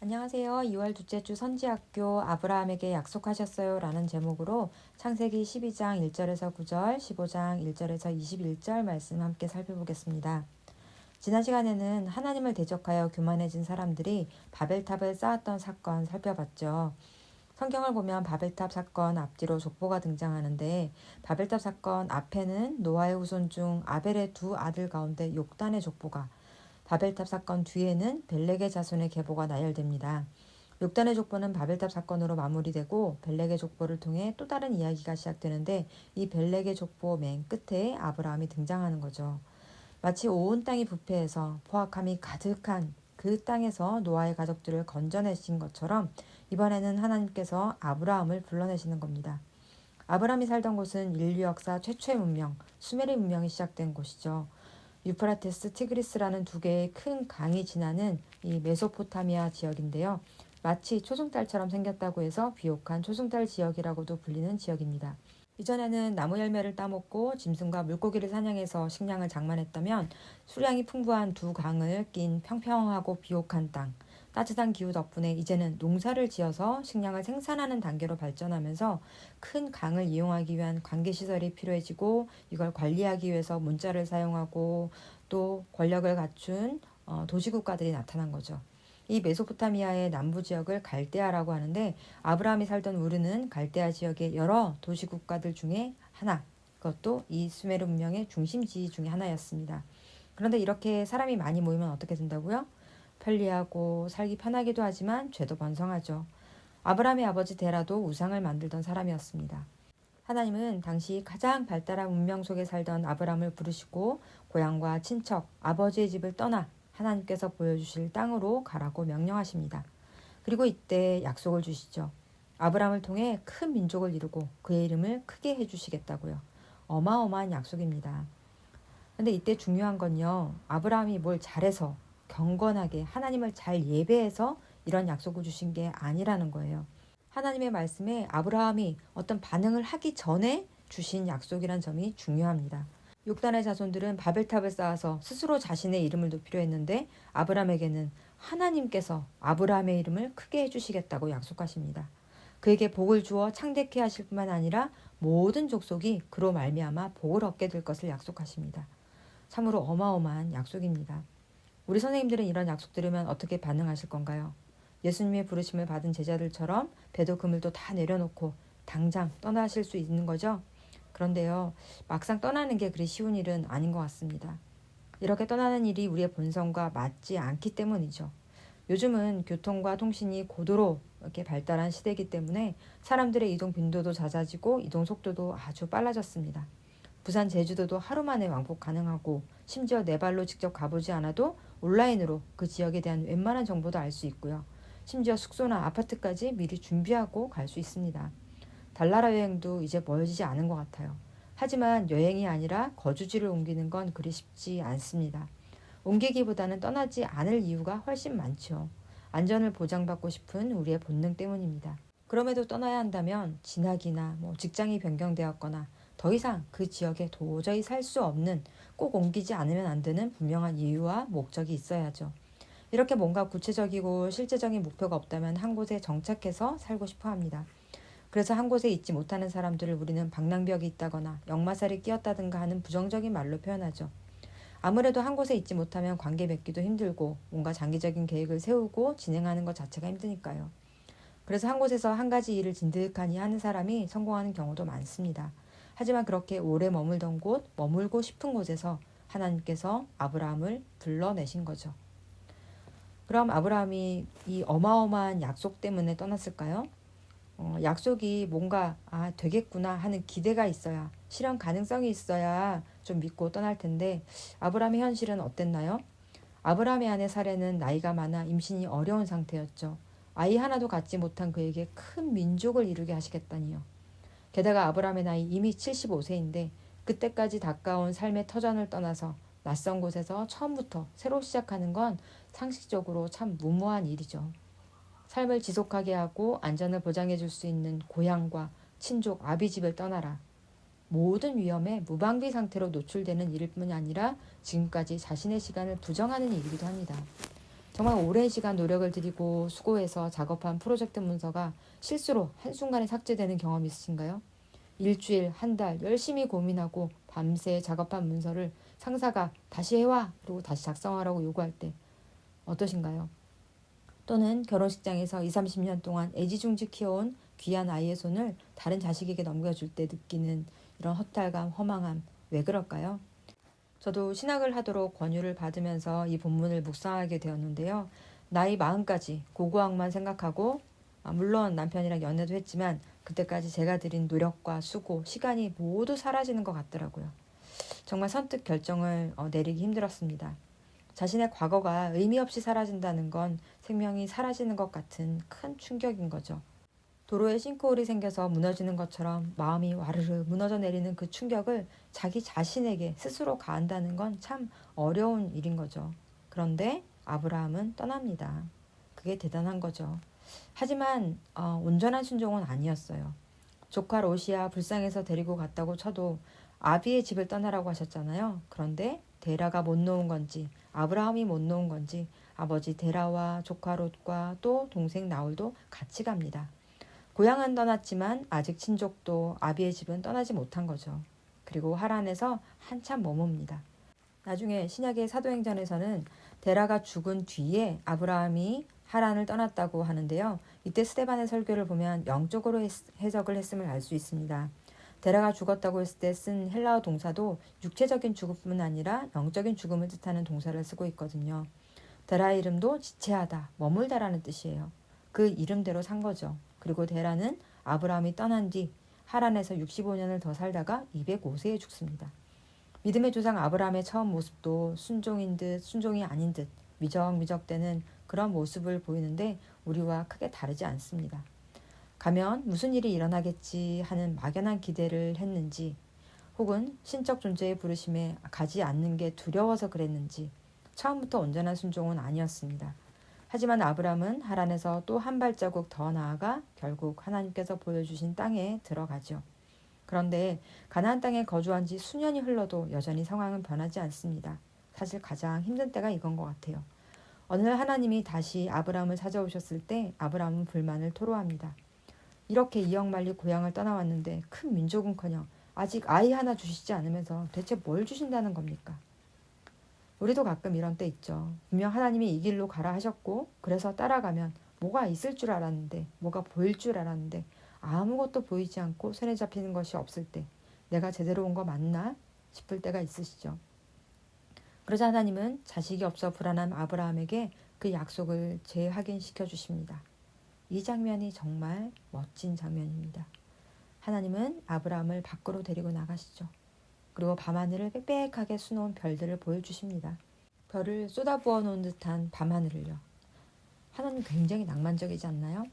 안녕하세요. 2월 둘째 주 선지학교 아브라함에게 약속하셨어요 라는 제목으로 창세기 12장 1절에서 9절, 15장 1절에서 21절 말씀 함께 살펴보겠습니다. 지난 시간에는 하나님을 대적하여 교만해진 사람들이 바벨탑을 쌓았던 사건 살펴봤죠. 성경을 보면 바벨탑 사건 앞뒤로 족보가 등장하는데 바벨탑 사건 앞에는 노아의 후손 중 아벨의 두 아들 가운데 욕단의 족보가, 바벨탑 사건 뒤에는 벨렉의 자손의 계보가 나열됩니다. 욕단의 족보는 바벨탑 사건으로 마무리되고 벨렉의 족보를 통해 또 다른 이야기가 시작되는데 이 벨렉의 족보 맨 끝에 아브라함이 등장하는 거죠. 마치 온 땅이 부패해서 포악함이 가득한 그 땅에서 노아의 가족들을 건져내신 것처럼 이번에는 하나님께서 아브라함을 불러내시는 겁니다. 아브라함이 살던 곳은 인류 역사 최초의 문명, 수메르 문명이 시작된 곳이죠. 유프라테스, 티그리스라는 두 개의 큰 강이 지나는 이 메소포타미아 지역인데요. 마치 초승달처럼 생겼다고 해서 비옥한 초승달 지역이라고도 불리는 지역입니다. 이전에는 나무 열매를 따먹고 짐승과 물고기를 사냥해서 식량을 장만했다면 수량이 풍부한 두 강을 낀 평평하고 비옥한 땅, 따뜻한 기후 덕분에 이제는 농사를 지어서 식량을 생산하는 단계로 발전하면서 큰 강을 이용하기 위한 관계시설이 필요해지고 이걸 관리하기 위해서 문자를 사용하고 또 권력을 갖춘 도시국가들이 나타난 거죠. 이 메소포타미아의 남부 지역을 갈대아라고 하는데 아브라함이 살던 우르는 갈대아 지역의 여러 도시국가들 중에 하나, 그것도 이 수메르 문명의 중심지 중에 하나였습니다. 그런데 이렇게 사람이 많이 모이면 어떻게 된다고요? 편리하고 살기 편하기도 하지만 죄도 번성하죠. 아브라함의 아버지 데라도 우상을 만들던 사람이었습니다. 하나님은 당시 가장 발달한 문명 속에 살던 아브라함을 부르시고 고향과 친척, 아버지의 집을 떠나 하나님께서 보여주실 땅으로 가라고 명령하십니다. 그리고 이때 약속을 주시죠. 아브라함을 통해 큰 민족을 이루고 그의 이름을 크게 해주시겠다고요. 어마어마한 약속입니다. 근데 이때 중요한 건요. 아브라함이 뭘 잘해서 경건하게 하나님을 잘 예배해서 이런 약속을 주신 게 아니라는 거예요. 하나님의 말씀에 아브라함이 어떤 반응을 하기 전에 주신 약속이란 점이 중요합니다. 욕단의 자손들은 바벨탑을 쌓아서 스스로 자신의 이름을 높이려 했는데 아브라함에게는 하나님께서 아브라함의 이름을 크게 해주시겠다고 약속하십니다. 그에게 복을 주어 창대케 하실 뿐만 아니라 모든 족속이 그로 말미암아 복을 얻게 될 것을 약속하십니다. 참으로 어마어마한 약속입니다. 우리 선생님들은 이런 약속 들으면 어떻게 반응하실 건가요? 예수님의 부르심을 받은 제자들처럼 배도 그물도 다 내려놓고 당장 떠나실 수 있는 거죠? 그런데요, 막상 떠나는 게 그리 쉬운 일은 아닌 것 같습니다. 이렇게 떠나는 일이 우리의 본성과 맞지 않기 때문이죠. 요즘은 교통과 통신이 고도로 이렇게 발달한 시대이기 때문에 사람들의 이동 빈도도 잦아지고 이동 속도도 아주 빨라졌습니다. 부산 제주도도 하루 만에 왕복 가능하고 심지어 내 발로 직접 가보지 않아도 온라인으로 그 지역에 대한 웬만한 정보도 알 수 있고요. 심지어 숙소나 아파트까지 미리 준비하고 갈 수 있습니다. 달나라 여행도 이제 멀지 않은 것 같아요. 하지만 여행이 아니라 거주지를 옮기는 건 그리 쉽지 않습니다. 옮기기보다는 떠나지 않을 이유가 훨씬 많죠. 안전을 보장받고 싶은 우리의 본능 때문입니다. 그럼에도 떠나야 한다면 진학이나 직장이 변경되었거나 더 이상 그 지역에 도저히 살 수 없는, 꼭 옮기지 않으면 안 되는 분명한 이유와 목적이 있어야죠. 이렇게 뭔가 구체적이고 실제적인 목표가 없다면 한 곳에 정착해서 살고 싶어 합니다. 그래서 한 곳에 있지 못하는 사람들을 우리는 방랑벽이 있다거나 역마살이 끼었다든가 하는 부정적인 말로 표현하죠. 아무래도 한 곳에 있지 못하면 관계 맺기도 힘들고 뭔가 장기적인 계획을 세우고 진행하는 것 자체가 힘드니까요. 그래서 한 곳에서 한 가지 일을 진득하니 하는 사람이 성공하는 경우도 많습니다. 하지만 그렇게 오래 머물던 곳, 머물고 싶은 곳에서 하나님께서 아브라함을 불러내신 거죠. 그럼 아브라함이 이 어마어마한 약속 때문에 떠났을까요? 약속이 뭔가 되겠구나 하는 기대가 있어야, 실현 가능성이 있어야 좀 믿고 떠날 텐데 아브라함의 현실은 어땠나요? 아브라함의 아내 사레는 나이가 많아 임신이 어려운 상태였죠. 아이 하나도 갖지 못한 그에게 큰 민족을 이루게 하시겠다니요. 게다가 아브라함의 나이 이미 75세인데 그때까지 닦아온 삶의 터전을 떠나서 낯선 곳에서 처음부터 새로 시작하는 건 상식적으로 참 무모한 일이죠. 삶을 지속하게 하고 안전을 보장해 줄 수 있는 고향과 친족, 아비집을 떠나라. 모든 위험에 무방비 상태로 노출되는 일일 뿐이 아니라 지금까지 자신의 시간을 부정하는 일이기도 합니다. 정말 오랜 시간 노력을 들이고 수고해서 작업한 프로젝트 문서가 실수로 한순간에 삭제되는 경험이 있으신가요? 일주일, 한 달 열심히 고민하고 밤새 작업한 문서를 상사가 다시 해와 그리고 다시 작성하라고 요구할 때 어떠신가요? 또는 결혼식장에서 20, 30년 동안 애지중지 키워온 귀한 아이의 손을 다른 자식에게 넘겨줄 때 느끼는 이런 허탈감, 허망함, 왜 그럴까요? 저도 신학을 하도록 권유를 받으면서 이 본문을 묵상하게 되었는데요. 나이 40까지 고고학만 생각하고 물론 남편이랑 연애도 했지만 그때까지 제가 들인 노력과 수고, 시간이 모두 사라지는 것 같더라고요. 정말 선뜻 결정을 내리기 힘들었습니다. 자신의 과거가 의미 없이 사라진다는 건 생명이 사라지는 것 같은 큰 충격인 거죠. 도로에 싱크홀이 생겨서 무너지는 것처럼 마음이 와르르 무너져 내리는 그 충격을 자기 자신에게 스스로 가한다는 건 참 어려운 일인 거죠. 그런데 아브라함은 떠납니다. 그게 대단한 거죠. 하지만 온전한 순종은 아니었어요. 조카 롯이야 불쌍해서 데리고 갔다고 쳐도 아비의 집을 떠나라고 하셨잖아요. 그런데 데라가 못 놓은 건지 아브라함이 못 놓은 건지 아버지 데라와 조카 롯과 또 동생 나홀도 같이 갑니다. 고향은 떠났지만 아직 친족도 아비의 집은 떠나지 못한 거죠. 그리고 하란에서 한참 머뭅니다. 나중에 신약의 사도행전에서는 데라가 죽은 뒤에 아브라함이 하란을 떠났다고 하는데요. 이때 스데반의 설교를 보면 영적으로 해석을 했음을 알 수 있습니다. 데라가 죽었다고 했을 때 쓴 헬라어 동사도 육체적인 죽음뿐 아니라 영적인 죽음을 뜻하는 동사를 쓰고 있거든요. 데라의 이름도 지체하다, 머물다라는 뜻이에요. 그 이름대로 산 거죠. 그리고 데라는 아브라함이 떠난 뒤 하란에서 65년을 더 살다가 205세에 죽습니다. 믿음의 조상 아브라함의 처음 모습도 순종인 듯 순종이 아닌 듯 미적미적대는 그런 모습을 보이는데 우리와 크게 다르지 않습니다. 가면 무슨 일이 일어나겠지 하는 막연한 기대를 했는지 혹은 신적 존재의 부르심에 가지 않는 게 두려워서 그랬는지 처음부터 온전한 순종은 아니었습니다. 하지만 아브라함은 하란에서 또 한 발자국 더 나아가 결국 하나님께서 보여주신 땅에 들어가죠. 그런데 가나안 땅에 거주한 지 수년이 흘러도 여전히 상황은 변하지 않습니다. 사실 가장 힘든 때가 이건 것 같아요. 어느 날 하나님이 다시 아브라함을 찾아오셨을 때 아브라함은 불만을 토로합니다. 이렇게 이역만리 고향을 떠나왔는데 큰 민족은커녕 아직 아이 하나 주시지 않으면서 대체 뭘 주신다는 겁니까? 우리도 가끔 이런 때 있죠. 분명 하나님이 이 길로 가라 하셨고 그래서 따라가면 뭐가 있을 줄 알았는데 뭐가 보일 줄 알았는데 아무것도 보이지 않고 손에 잡히는 것이 없을 때 내가 제대로 온 거 맞나 싶을 때가 있으시죠. 그러자 하나님은 자식이 없어 불안한 아브라함에게 그 약속을 재확인시켜 주십니다. 이 장면이 정말 멋진 장면입니다. 하나님은 아브라함을 밖으로 데리고 나가시죠. 그리고 밤하늘을 빽빽하게 수놓은 별들을 보여주십니다. 별을 쏟아부어 놓은 듯한 밤하늘을요. 하나님 굉장히 낭만적이지 않나요?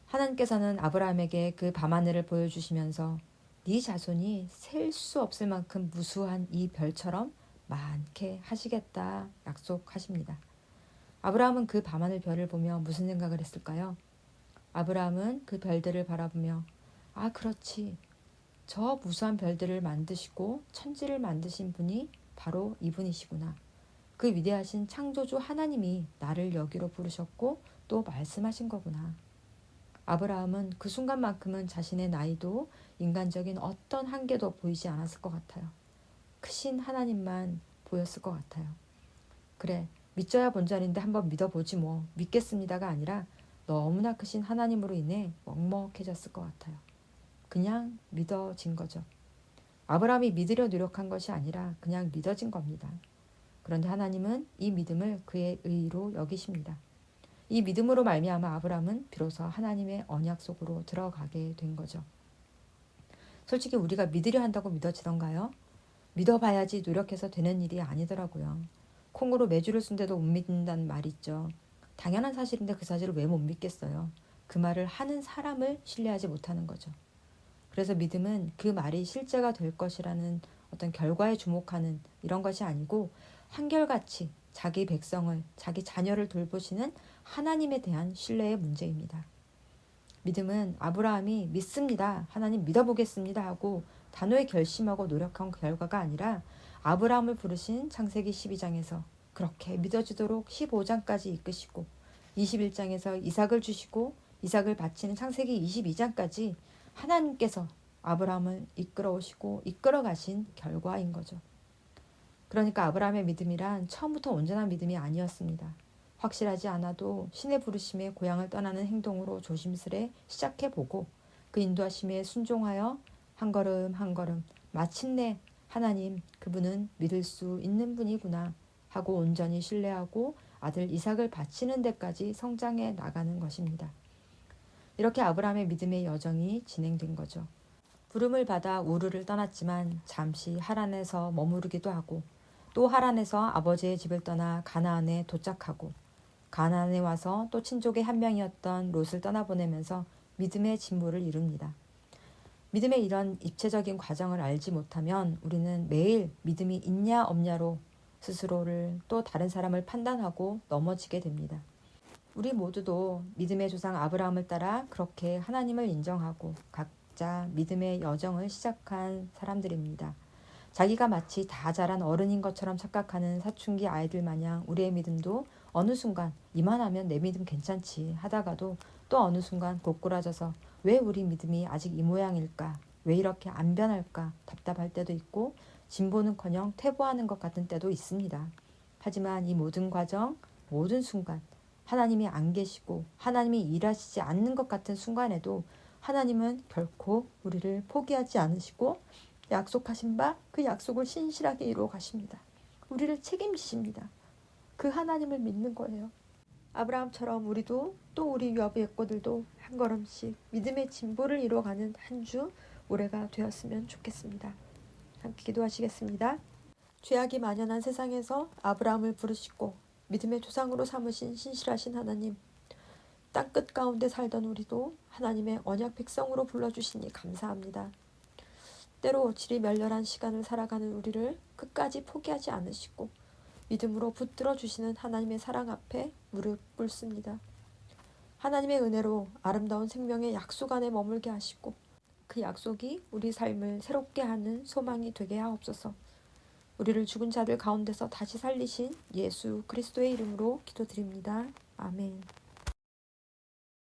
하나님께서는 아브라함에게 그 밤하늘을 보여주시면서 네 자손이 셀 수 없을 만큼 무수한 이 별처럼 많게 하시겠다 약속하십니다. 아브라함은 그 밤하늘 별을 보며 무슨 생각을 했을까요? 아브라함은 그 별들을 바라보며 아 그렇지 저 무수한 별들을 만드시고 천지를 만드신 분이 바로 이분이시구나. 그 위대하신 창조주 하나님이 나를 여기로 부르셨고 또 말씀하신 거구나. 아브라함은 그 순간만큼은 자신의 나이도 인간적인 어떤 한계도 보이지 않았을 것 같아요. 크신 하나님만 보였을 것 같아요. 그래 믿져야 본전인데 한번 믿어보지 뭐 믿겠습니다가 아니라 너무나 크신 하나님으로 인해 먹먹해졌을 것 같아요. 그냥 믿어진 거죠. 아브라함이 믿으려 노력한 것이 아니라 그냥 믿어진 겁니다. 그런데 하나님은 이 믿음을 그의 의로 여기십니다. 이 믿음으로 말미암아 아브라함은 비로소 하나님의 언약 속으로 들어가게 된 거죠. 솔직히 우리가 믿으려 한다고 믿어지던가요? 믿어봐야지 노력해서 되는 일이 아니더라고요. 콩으로 메주를 쓴데도 못 믿는다는 말이 있죠. 당연한 사실인데 그 사실을 왜 못 믿겠어요? 그 말을 하는 사람을 신뢰하지 못하는 거죠. 그래서 믿음은 그 말이 실제가 될 것이라는 어떤 결과에 주목하는 이런 것이 아니고 한결같이 자기 백성을, 자기 자녀를 돌보시는 하나님에 대한 신뢰의 문제입니다. 믿음은 아브라함이 믿습니다. 하나님 믿어보겠습니다 하고 단호히 결심하고 노력한 결과가 아니라 아브라함을 부르신 창세기 12장에서 그렇게 믿어지도록 15장까지 이끄시고 21장에서 이삭을 주시고 이삭을 바치는 창세기 22장까지 하나님께서 아브라함을 이끌어 오시고 이끌어 가신 결과인 거죠. 그러니까 아브라함의 믿음이란 처음부터 온전한 믿음이 아니었습니다. 확실하지 않아도 신의 부르심에 고향을 떠나는 행동으로 조심스레 시작해보고 그 인도하심에 순종하여 한 걸음 한 걸음 마침내 하나님 그분은 믿을 수 있는 분이구나 하고 온전히 신뢰하고 아들 이삭을 바치는 데까지 성장해 나가는 것입니다. 이렇게 아브라함의 믿음의 여정이 진행된 거죠. 부름을 받아 우르를 떠났지만 잠시 하란에서 머무르기도 하고 또 하란에서 아버지의 집을 떠나 가나안에 도착하고 가나안에 와서 또 친족의 한 명이었던 롯을 떠나보내면서 믿음의 진보를 이룹니다. 믿음의 이런 입체적인 과정을 알지 못하면 우리는 매일 믿음이 있냐 없냐로 스스로를 또 다른 사람을 판단하고 넘어지게 됩니다. 우리 모두도 믿음의 조상 아브라함을 따라 그렇게 하나님을 인정하고 각자 믿음의 여정을 시작한 사람들입니다. 자기가 마치 다 자란 어른인 것처럼 착각하는 사춘기 아이들 마냥 우리의 믿음도 어느 순간 이만하면 내 믿음 괜찮지 하다가도 또 어느 순간 고꾸라져서 왜 우리 믿음이 아직 이 모양일까? 왜 이렇게 안 변할까? 답답할 때도 있고 진보는커녕 퇴보하는 것 같은 때도 있습니다. 하지만 이 모든 과정, 모든 순간 하나님이 안 계시고 하나님이 일하시지 않는 것 같은 순간에도 하나님은 결코 우리를 포기하지 않으시고 약속하신 바 그 약속을 신실하게 이루어 가십니다. 우리를 책임지십니다. 그 하나님을 믿는 거예요. 아브라함처럼 우리도 또 우리 여부의 꼬들도 한 걸음씩 믿음의 진보를 이루어가는 한 주 올해가 되었으면 좋겠습니다. 함께 기도하시겠습니다. 죄악이 만연한 세상에서 아브라함을 부르시고 믿음의 조상으로 삼으신 신실하신 하나님, 땅끝 가운데 살던 우리도 하나님의 언약 백성으로 불러주시니 감사합니다. 때로 질이 멸렬한 시간을 살아가는 우리를 끝까지 포기하지 않으시고 믿음으로 붙들어 주시는 하나님의 사랑 앞에 무릎 꿇습니다. 하나님의 은혜로 아름다운 생명의 약속 안에 머물게 하시고 그 약속이 우리 삶을 새롭게 하는 소망이 되게 하옵소서. 우리를 죽은 자들 가운데서 다시 살리신 예수 그리스도의 이름으로 기도드립니다. 아멘.